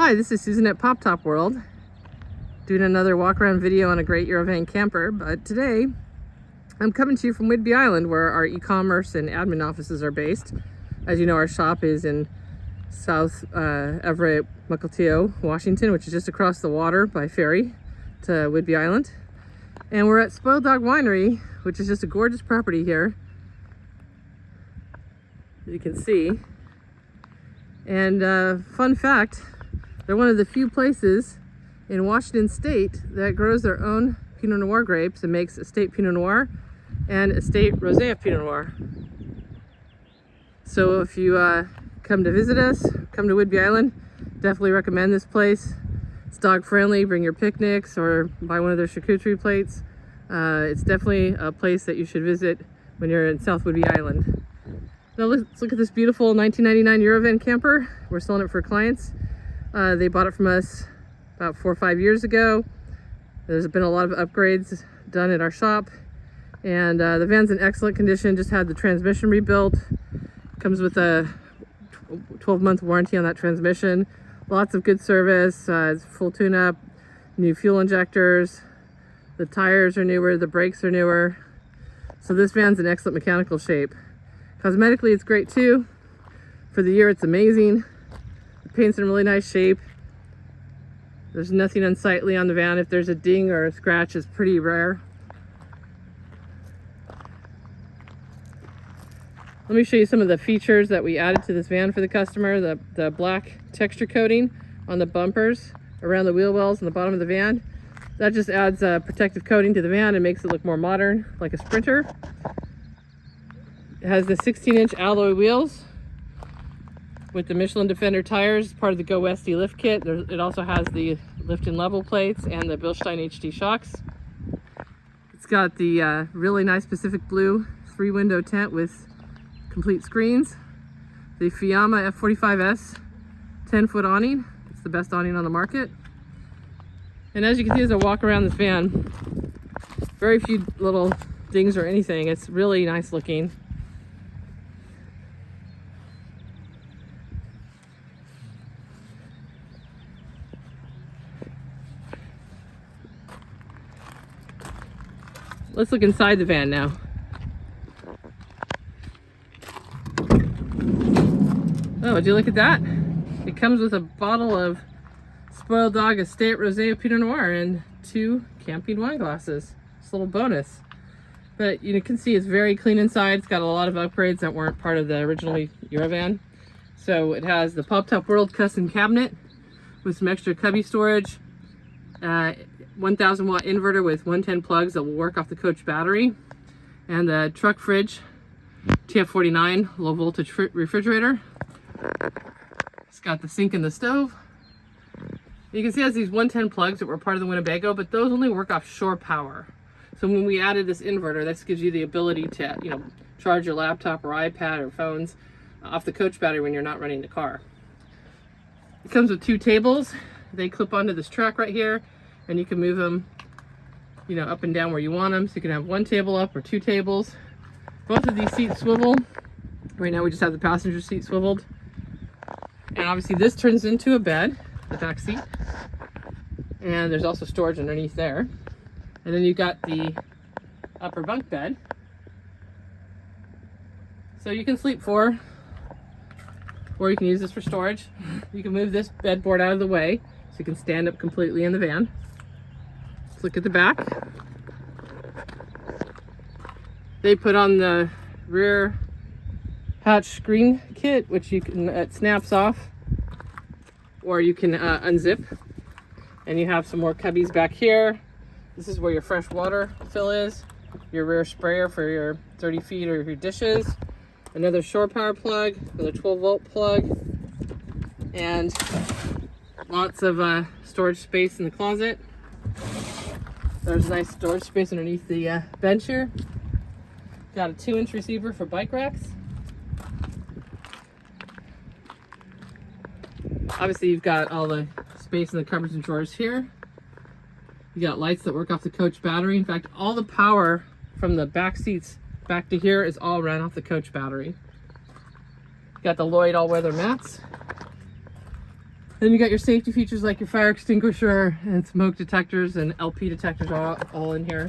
Hi, this is Susan at Poptop World, doing another walk around video on a great Eurovan camper, but today I'm coming to you from Whidby Island, where our e-commerce and admin offices are based. As you know, our shop is in South Everett, Mukilteo, Washington, which is just across the water by ferry to Whidby Island. And we're at Spoiled Dog Winery, which is just a gorgeous property here, as you can see. And fun fact, they're one of the few places in Washington State that grows their own Pinot Noir grapes and makes estate Pinot Noir and estate Rosé of Pinot Noir. So if you come to visit us, come to Whidby Island, definitely recommend this place. It's dog friendly, bring your picnics or buy one of their charcuterie plates. It's definitely a place that you should visit when you're in South Whidby Island. Now let's look at this beautiful 1999 Eurovan camper. We're selling it for clients. They bought it from us about 4 or 5 years ago. There's been a lot of upgrades done at our shop, and the van's in excellent condition. Just had the transmission rebuilt. Comes with a 12-month warranty on that transmission. Lots of good service. It's full tune-up, new fuel injectors. The tires are newer, the brakes are newer. So this van's in excellent mechanical shape. Cosmetically, it's great too. For the year, it's amazing. The paint's in really nice shape. There's nothing unsightly on the van. If there's a ding or a scratch, it's pretty rare. Let me show you some of the features that we added to this van for the customer. The black texture coating on the bumpers, around the wheel wells, and the bottom of the van. That just adds a protective coating to the van and makes it look more modern, like a Sprinter. It has the 16-inch alloy wheels with the Michelin Defender tires, part of the Go Westy lift kit. It also has the lift and level plates and the Bilstein HD shocks. It's got the really nice Pacific Blue 3-window tent with complete screens. The Fiamma F45S 10-foot awning. It's the best awning on the market. And as you can see as I walk around this van, very few little dings or anything. It's really nice looking. Let's look inside the van now. Oh, would you look at that? It comes with a bottle of Spoiled Dog Estate Rosé of Pinot Noir and 2 camping wine glasses. Just a little bonus. But you can see it's very clean inside. It's got a lot of upgrades that weren't part of the original Eurovan. So it has the Poptop World custom cabinet with some extra cubby storage. 1,000 watt inverter with 110 plugs that will work off the coach battery, and the truck fridge TF49 low voltage refrigerator. It's got the sink and the stove. You can see it has these 110 plugs that were part of the Winnebago, but those only work off shore power. So when we added this inverter, this gives you the ability to charge your laptop or iPad or phones off the coach battery when you're not running the car. It comes with 2 tables. They clip onto this truck right here, and you can move them, up and down where you want them. So you can have 1 table up or 2 tables. Both of these seats swivel. Right now we just have the passenger seat swiveled. And obviously this turns into a bed, the back seat. And there's also storage underneath there. And then you've got the upper bunk bed. So you can sleep 4, or you can use this for storage. You can move this bed board out of the way so you can stand up completely in the van. Let's look at the back. They put on the rear hatch screen kit, which you can, it snaps off, or you can unzip. And you have some more cubbies back here. This is where your fresh water fill is, your rear sprayer for your 30 feet or your dishes, another shore power plug, another 12-volt plug, and lots of storage space in the closet. There's a nice storage space underneath the bench here. Got a 2-inch receiver for bike racks. Obviously you've got all the space in the cupboards and drawers here. You got lights that work off the coach battery. In fact, all the power from the back seats back to here is all ran off the coach battery. You got the Lloyd all-weather mats. Then you got your safety features like your fire extinguisher and smoke detectors and LP detectors all in here.